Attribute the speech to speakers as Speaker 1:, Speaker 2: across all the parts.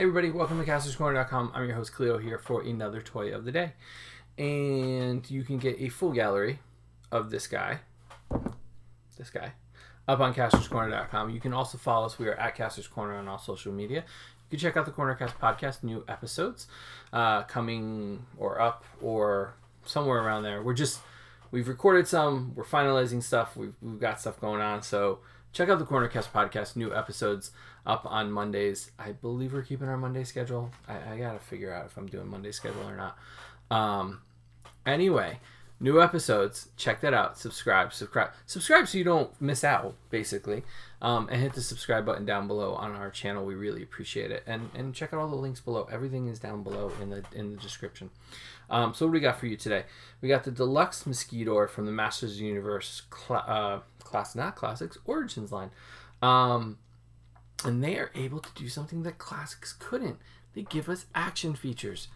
Speaker 1: Hey everybody, welcome to Kastor'sCorner.com. I'm your host Cleo here for another toy of the day. And you can get a full gallery of this guy, up on Kastor'sCorner.com. You can also follow us. We are at Kastor's Corner on all social media. You can check out the Cornercast podcast, new episodes coming or up or somewhere around there. We've recorded some, we're finalizing stuff, we've got stuff going on, so check out the Cornercast podcast, new episodes up on Mondays. I believe we're keeping our Monday schedule. I gotta figure out if I'm doing Monday schedule or not. Anyway, new episodes. Check that out. Subscribe so you don't miss out, basically. And hit the subscribe button down below on our channel. We really appreciate it. And check out all the links below. Everything is down below in the description. So what do we got for you today? We got the Deluxe Mosquitor from the Masters of the Universe Classics Origins line. And they are able to do something that Classics couldn't. They give us action features.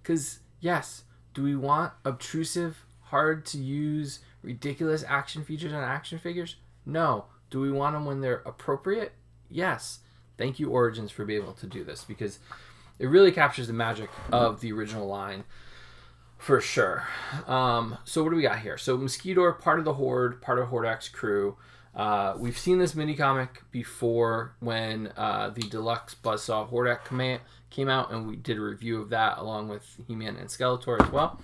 Speaker 1: Because, yes, do we want obtrusive, hard to use, ridiculous action features on action figures? No. Do we want them when they're appropriate? Yes. Thank you, Origins, for being able to do this, because it really captures the magic of the original line for sure. So what do we got here? So Mosquitor, part of the Horde, part of Hordak's crew. We've seen this mini comic before when the Deluxe Buzzsaw Hordak came out, and we did a review of that along with He-Man and Skeletor as well.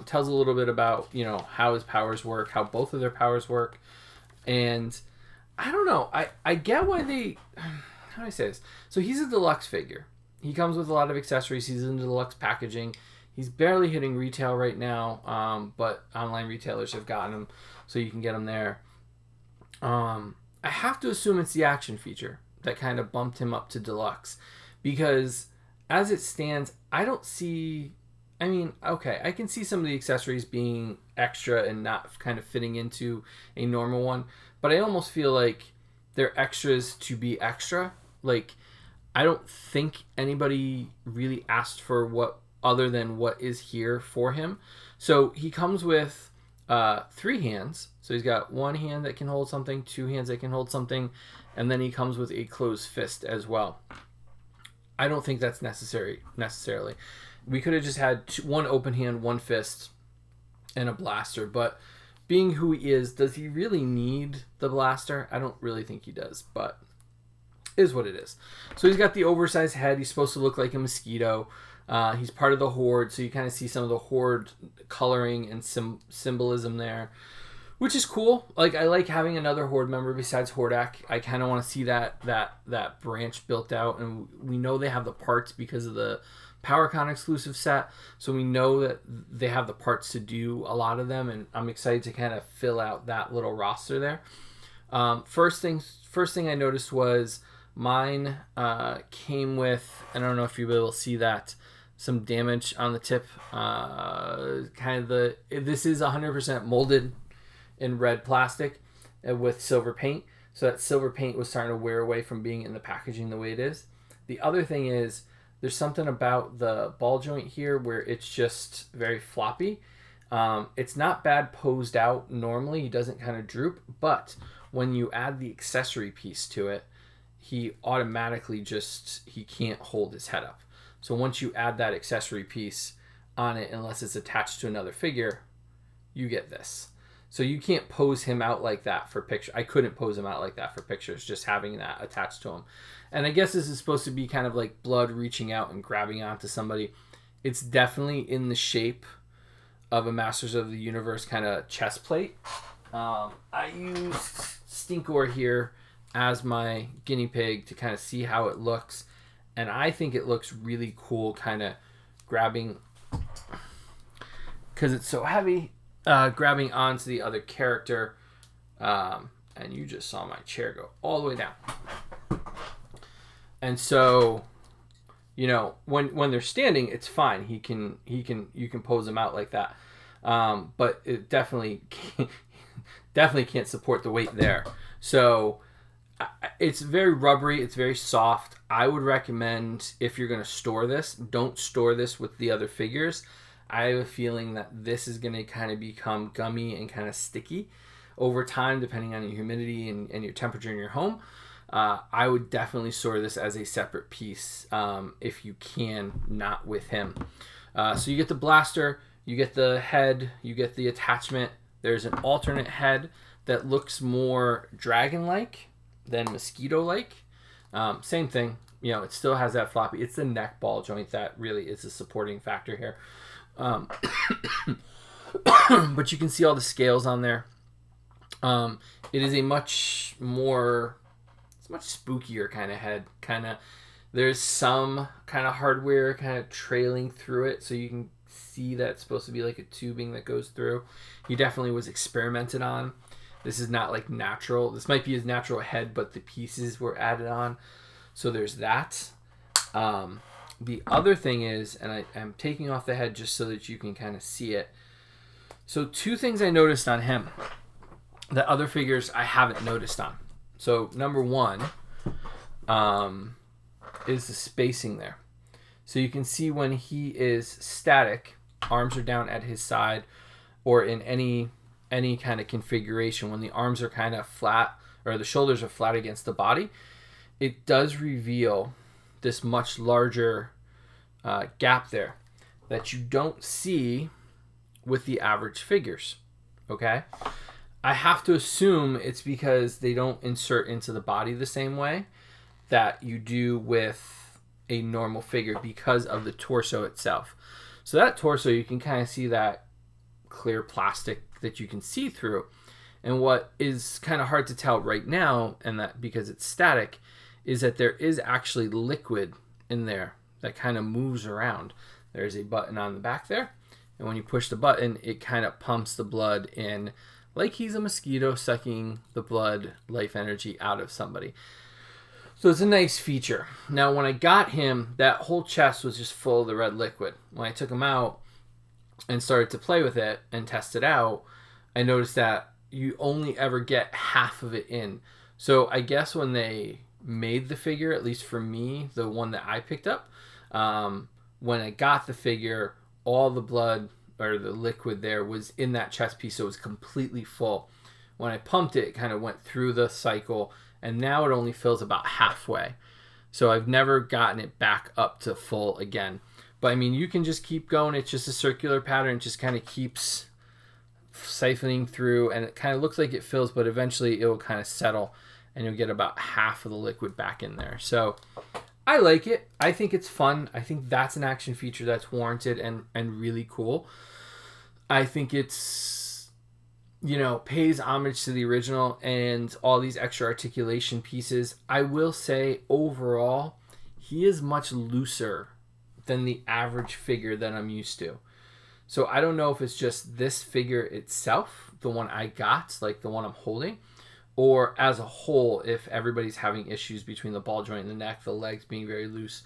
Speaker 1: Tells a little bit about, how his powers work, how both of their powers work. And I don't know, I get why they, how do I say this? So he's a deluxe figure. He comes with a lot of accessories. He's in the deluxe packaging. He's barely hitting retail right now, but online retailers have gotten him, so you can get him there. I have to assume it's the action feature that kind of bumped him up to deluxe, because as it stands, I don't see, I can see some of the accessories being extra and not kind of fitting into a normal one, but I almost feel like they're extras to be extra. Like, I don't think anybody really asked for what other than what is here for him. So he comes with 3 hands. So he's got 1 hand that can hold something, 2 hands that can hold something, and then he comes with a closed fist as well. I don't think that's necessarily. We could have just had 1 open hand, 1 fist, and a blaster. But being who he is, does he really need the blaster? I don't really think he does, but is what it is. So he's got the oversized head. He's supposed to look like a mosquito. He's part of the Horde, so you kind of see some of the Horde coloring and symbolism there, which is cool. Like, I like having another Horde member besides Hordak. I kind of want to see that branch built out, and we know they have the parts because of the PowerCon exclusive set, so we know that they have the parts to do a lot of them, and I'm excited to kind of fill out that little roster there. First thing I noticed was mine came with, I don't know if you'll be able to see that, some damage on the tip. This is 100% molded in red plastic with silver paint. So that silver paint was starting to wear away from being in the packaging the way it is. The other thing is there's something about the ball joint here where it's just very floppy. It's not bad posed out normally. He doesn't kind of droop, but when you add the accessory piece to it, he automatically he can't hold his head up. So once you add that accessory piece on it, unless it's attached to another figure, you get this. So you can't pose him out like that for pictures. I couldn't pose him out like that for pictures, just having that attached to him. And I guess this is supposed to be kind of like blood reaching out and grabbing onto somebody. It's definitely in the shape of a Masters of the Universe kind of chest plate. I use Stinkor here as my guinea pig to kind of see how it looks. And I think it looks really cool, kind of grabbing, because it's so heavy, grabbing onto the other character. And you just saw my chair go all the way down. And so, when they're standing, it's fine. You can pose them out like that. But it definitely can't support the weight there. So it's very rubbery. It's very soft. I would recommend, if you're going to store this, don't store this with the other figures. I have a feeling that this is going to kind of become gummy and kind of sticky over time, depending on your humidity and your temperature in your home. I would definitely store this as a separate piece if you can, not with him. So you get the blaster, you get the head, you get the attachment. There's an alternate head that looks more dragon-like than mosquito-like. Same thing. You know, it still has that floppy. It's the neck ball joint that really is a supporting factor here. But you can see all the scales on there. It is a much more, it's much spookier kind of head. There's some kind of hardware kind of trailing through it, so you can see that it's supposed to be like a tubing that goes through. He definitely was experimented on. This is not like natural. This might be his natural head, but the pieces were added on. So there's that. The other thing is, and I'm taking off the head just so that you can kind of see it. So two things I noticed on him that other figures I haven't noticed on. So number one is the spacing there. So you can see when he is static, arms are down at his side, or in any kind of configuration, when the arms are kind of flat or the shoulders are flat against the body, it does reveal this much larger gap there that you don't see with the average figures. Okay, I have to assume it's because they don't insert into the body the same way that you do with a normal figure because of the torso itself. So that torso, you can kind of see that clear plastic that you can see through. And what is kind of hard to tell right now, and that because it's static, is that there is actually liquid in there that kind of moves around. There's a button on the back there, and when you push the button, it kind of pumps the blood in like he's a mosquito sucking the blood life energy out of somebody. So it's a nice feature. Now, when I got him, that whole chest was just full of the red liquid. When I took him out and started to play with it and test it out, I noticed that you only ever get half of it in. So I guess when they made the figure, at least for me, the one that I picked up, when I got the figure, all the blood or the liquid there was in that chest piece, so it was completely full. When I pumped it, it kind of went through the cycle, and now it only fills about halfway. So I've never gotten it back up to full again. But I mean, you can just keep going. It's just a circular pattern. It just kind of keeps siphoning through, and it kind of looks like it fills, but eventually it will kind of settle, and you'll get about half of the liquid back in there. So I like it. I think it's fun. I think that's an action feature that's warranted and really cool. I think it's, you know, pays homage to the original and all these extra articulation pieces. I will say overall, he is much looser than the average figure that I'm used to. So I don't know if it's just this figure itself, the one I got, like the one I'm holding, or as a whole, if everybody's having issues between the ball joint and the neck, the legs being very loose.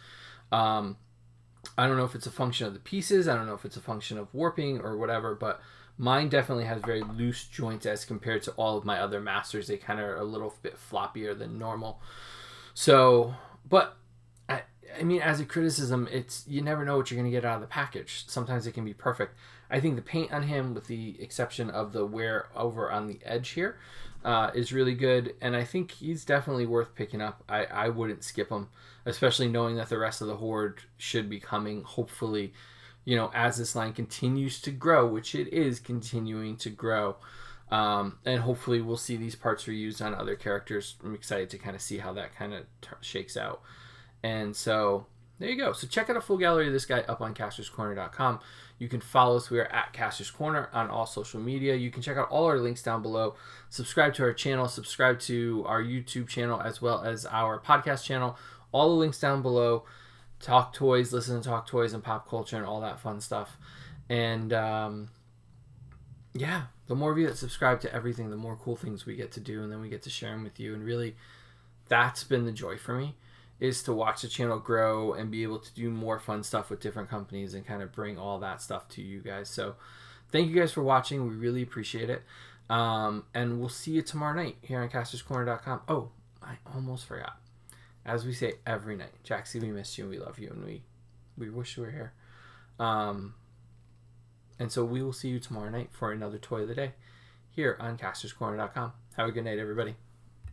Speaker 1: I don't know if it's a function of the pieces. I don't know if it's a function of warping or whatever, but mine definitely has very loose joints as compared to all of my other masters. They kind of are a little bit floppier than normal. So, but I mean, as a criticism, it's, you never know what you're going to get out of the package. Sometimes it can be perfect. I think the paint on him, with the exception of the wear over on the edge here, is really good. And I think he's definitely worth picking up. I wouldn't skip him, especially knowing that the rest of the horde should be coming, hopefully, you know, as this line continues to grow, which it is continuing to grow. And hopefully we'll see these parts reused on other characters. I'm excited to kind of see how that kind of shakes out. And so there you go. So check out a full gallery of this guy up on castorscorner.com. You can follow us. We are at Kastor's Corner on all social media. You can check out all our links down below. Subscribe to our channel. Subscribe to our YouTube channel as well as our podcast channel. All the links down below. Talk toys, listen to Talk Toys and pop culture and all that fun stuff. And yeah, the more of you that subscribe to everything, the more cool things we get to do, and then we get to share them with you. And really, that's been the joy for me, is to watch the channel grow and be able to do more fun stuff with different companies and kind of bring all that stuff to you guys. So thank you guys for watching. We really appreciate it. And we'll see you tomorrow night here on castorscorner.com. Oh, I almost forgot. As we say every night, Jaxie, we miss you and we love you and we wish you were here. And so we will see you tomorrow night for another toy of the day here on castorscorner.com. Have a good night, everybody.